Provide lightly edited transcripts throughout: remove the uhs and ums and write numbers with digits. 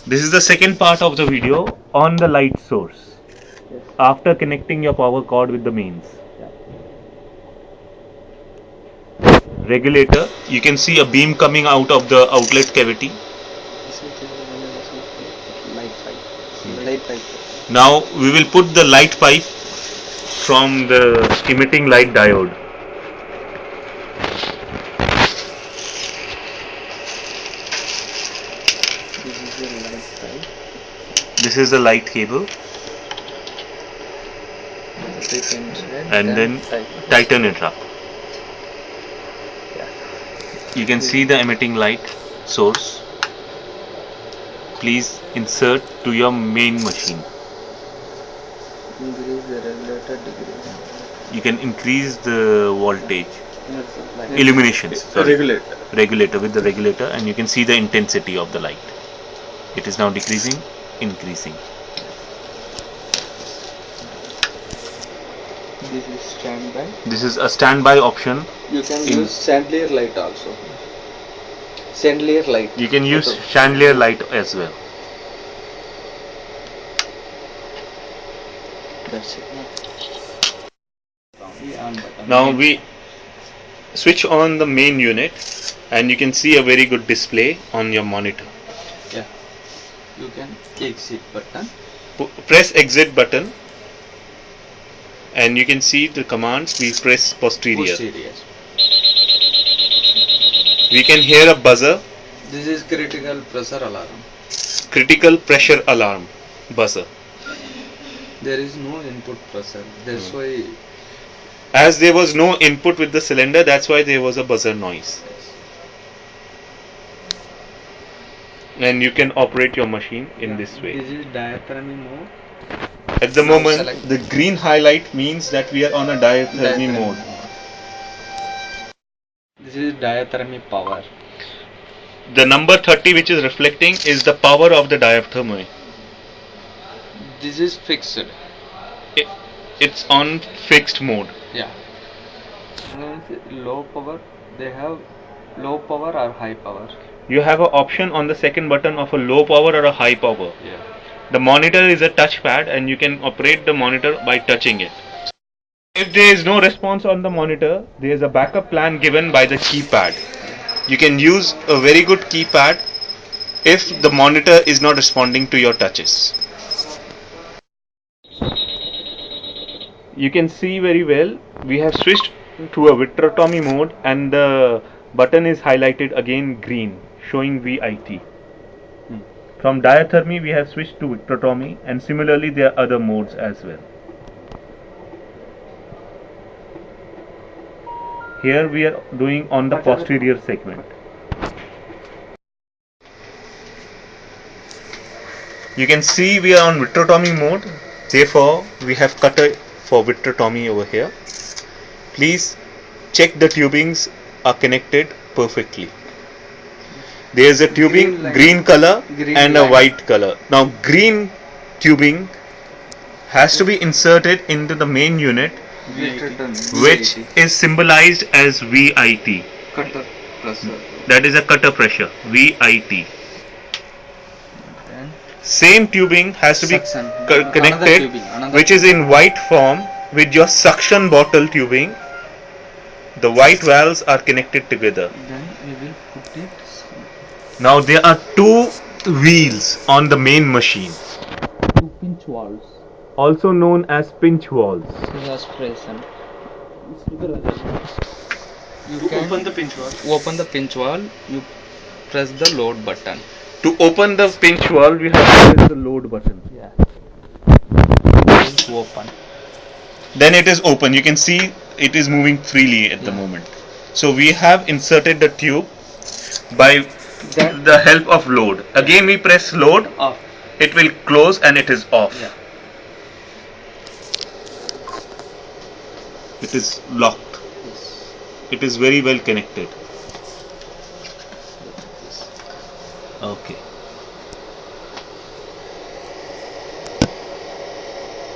This is the second part of the video on the light source. Yes. After connecting your power cord with the mains. Yeah. Regulator, you can see a beam coming out of the outlet cavity. This is the light pipe. Light pipe. Now we will put the light pipe from the emitting light diode. This is the light pipe. This is the light cable, and then tighten it up. Yeah. You can see the emitting light source. Please insert to your main machine. Increase the regulator degree. You can increase the voltage, Like illumination, sorry, regulator. with the regulator, and you can see the intensity of the light. It is now decreasing, increasing. This is standby. This is a standby option. You can use chandelier light also. Chandelier light. You can use chandelier light as well. That's it. Now we switch on the main unit, and you can see a very good display on your monitor. Yeah. You can exit button. Press exit button, and you can see the commands. We press posterior. We can hear a buzzer. This is critical pressure alarm. Critical pressure alarm buzzer. There is no input pressure. That's why. As there was no input with the cylinder, that's why there was a buzzer noise. And you can operate your machine in this way. This is diathermy mode. At the moment, the green highlight means that we are on a diathermy mode. This is diathermy power. The number 30 which is reflecting is the power of the diathermy. This is fixed. It's on fixed mode. Yeah. Low power. They have low power or high power. You have an option on the second button of a low power or a high power. Yeah. The monitor is a touchpad, and you can operate the monitor by touching it. If there is no response on the monitor, there is a backup plan given by the keypad. You can use a very good keypad if the monitor is not responding to your touches. You can see very well, we have switched to a vitrectomy mode, and the button is highlighted again green, showing VIT. From diathermy we have switched to vitrectomy, and similarly there are other modes as well. Here we are doing on the posterior segment. You can see we are on vitrectomy mode, therefore we have cutter for vitrectomy over here. Please check the tubings are connected perfectly. There is a tubing green color and a white color. Now green tubing has to be inserted into the main unit, which is symbolized as VIT. Cutter pressure. That is a cutter pressure, VIT. Same tubing has to be connected, which is in white form, with your suction bottle tubing. The white valves are connected together. Then we will put it. Now there are two wheels on the main machine, Two pinch valves. also known as pinch valves. This is aspiration. You can open the pinch valve. Open the pinch valve. You press the load button. To open the pinch valve, we have to press the load button. Yeah. It is open. Then it is open. You can see it is moving freely at the moment. So we have inserted the tube by the help of load. Again we press load, Off. it will close and it is off. Yeah. It is locked. Yes. It is very well connected. Okay.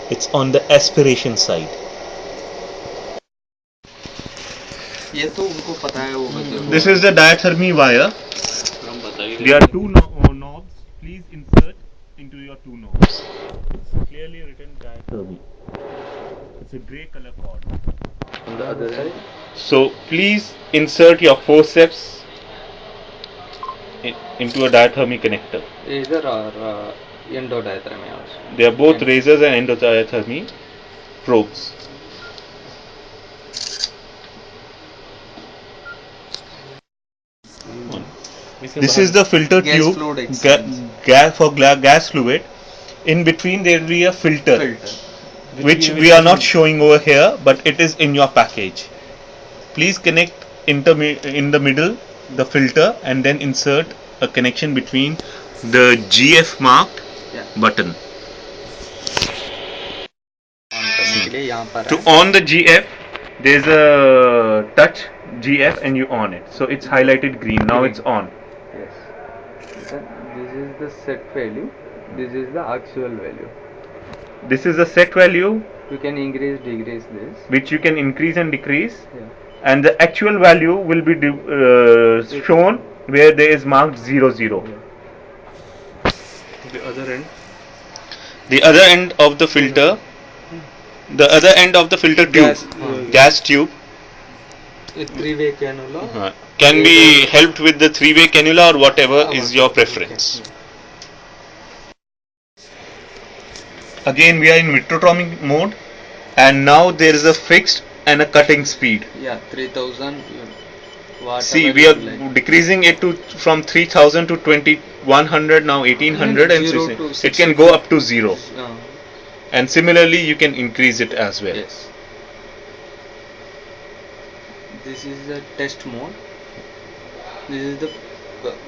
It's on the aspiration side. ये तो उनको पता है वो बच्चों को. This is the diathermy wire. There are two knobs please insert into your two knobs. It's clearly written diathermy. It's a grey color cord. On the other side, So please insert your forceps into a diathermy connector. either or endodiathermy also. They are both razors and endodiathermy probes. This is the filter Gas tube fluid exchange. gas fluid. In between there will be a filter, which we are not showing over here, but it is in your package. Please connect in the middle the filter and then insert a connection between the GF marked button. To on the GF, there's a touch GF and you on it. So it's highlighted green. Now it's on. Yes. This is the set value. This is the actual value. This is the set value. You can increase, decrease this. Which you can increase and decrease. Yeah. And the actual value will be shown where there is marked 00. Yeah. The other end. The other end of the filter. The other end of the filter tube. Gas tube. A three-way cannula. Can be helped with the three-way cannula or whatever is your preference. Again we are in Vitrotomy mode, and now there is a fixed and a cutting speed. Yeah, 3000. See, we are decreasing it to from 3000 to 2100, now 1800, and it can go up to 0. And similarly you can increase it as well. Yes. This is the test mode. This is the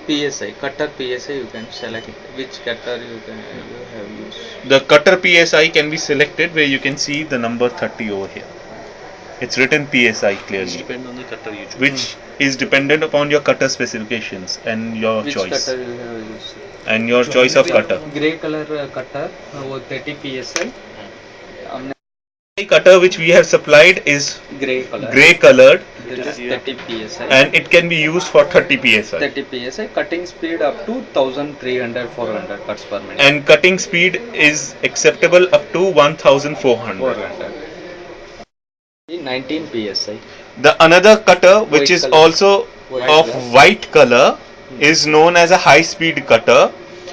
PSI, cutter PSI. You can select which cutter you have used. The cutter PSI can be selected where you can see the number 30 over here. It's written PSI clearly, which is dependent upon your cutter specifications and your which choice. Cutter you have used? And your choice of cutter. Grey color cutter, 30 PSI. The cutter which we have supplied is grey colored. This is 30 PSI. And it can be used for 30 PSI. 30 PSI, cutting speed up to 1300 400 cuts per minute. And cutting speed is acceptable up to 1400. 19 PSI. The another cutter which is also of white color is known as a high speed cutter,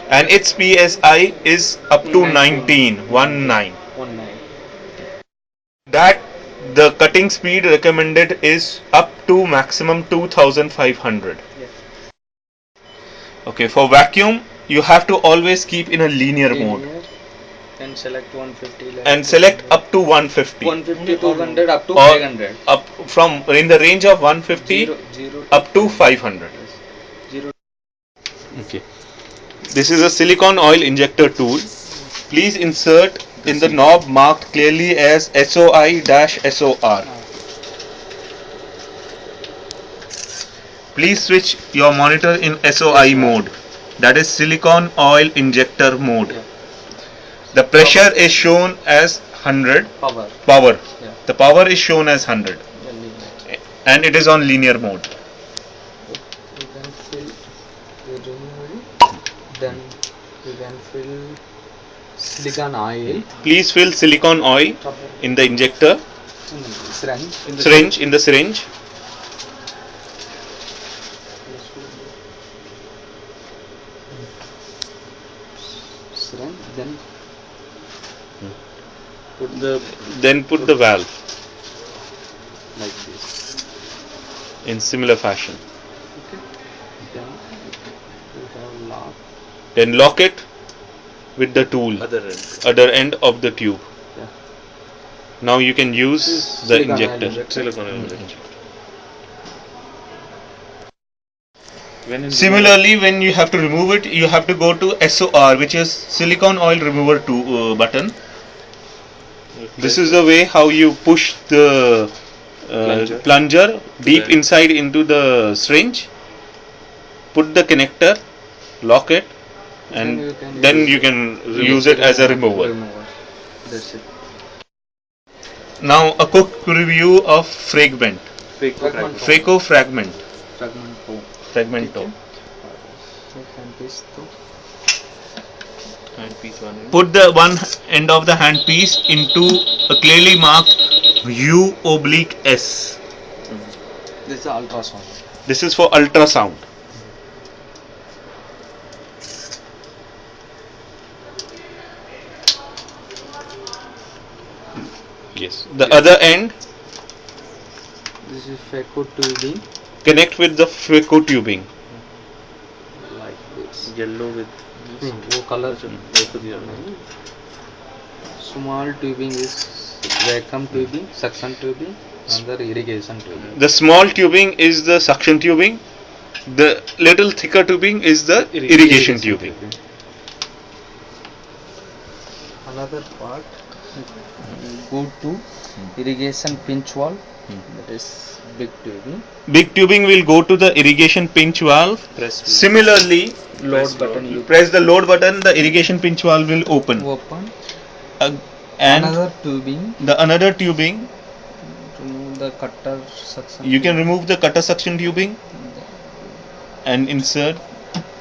and its PSI is up to 19. That the cutting speed recommended is up to maximum 2500. Yes. Okay, for vacuum you have to always keep in a linear mode. And select 150. And select up to 150. 150, 200 up to 500. Up from in the range of 150 up to 500. Yes. Okay. This is a silicone oil injector tool. Please insert in the knob marked clearly as SOI-SOR. Please switch your monitor in SOI mode, that is silicone oil injector mode. Yeah. The pressure is shown as 100. Power. Yeah. The power is shown as 100. And it is on linear mode. You can fill then you can fill silicone oil. Please fill silicone oil in the injector. Syringe. In the syringe. Then put the valve like this in similar fashion. Okay. Then you have lock. Then lock it with the tool, other end of the tube. Yeah. Now you can use the injector. Similarly, when you have to remove it, you have to go to SOR, which is silicone oil remover button. This is the way how you push the plunger deep inside into the syringe, put the connector, lock it, and then you can use it as a remover. That's it. Now a quick review of Fragment. Freco Fragment. Fragment 4. Handpiece one end. Put the one end of the handpiece into a clearly marked U/S. This is ultrasound. This is for ultrasound. Yes. The other end, This is phaco tubing, connect with the phaco tubing. like this. Yellow with वो color जो both of the other. small tubing is vacuum tubing, suction tubing, and the irrigation tubing. The small tubing is the suction tubing. The little thicker tubing is the irrigation tubing. Another part go to irrigation pinch valve. That is big tubing. Big tubing will go to the irrigation pinch valve. Press with Similarly, Load button you press the load button, the irrigation pinch valve will open. open. And Another tubing the another tubing, remove the cutter suction. you can remove the cutter suction tubing and insert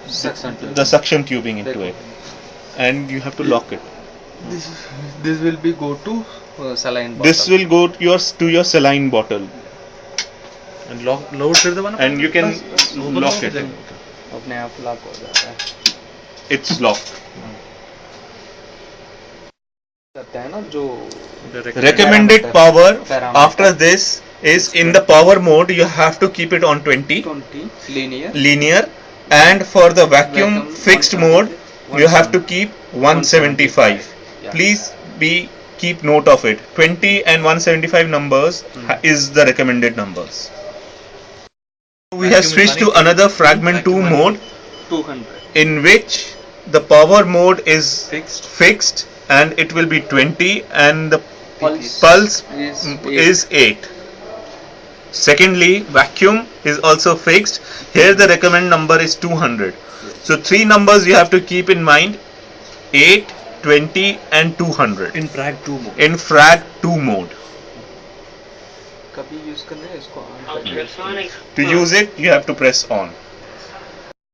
Suction tubing. the suction tubing into it, and you have to lock it. This will be go to saline bottle. This will go to your saline bottle, and load फिर दबाना. and you can lock it. अपने आप lock हो जाता है. It's locked. करते हैं ना जो Recommended power Parameter. after this is in the power mode. You have to keep it on 20 20 linear. linear, and for the vacuum Vacuum fixed 170, mode, you have to keep 175. Yeah. Please keep note of it. 20 and 175 numbers is the recommended numbers. We have switched to another fragment 2 mode, 200. in which the power mode is Fixed. fixed and it will be 20, and the Pulse pulse is is 8. Secondly, vacuum is also fixed. Here the recommended number is 200. So 3 numbers you have to keep in mind: 8, 20 and 200 In frag 2 mode. in frag 2 mode. कभी use करना है इसको on करके. To use it, you have to press on.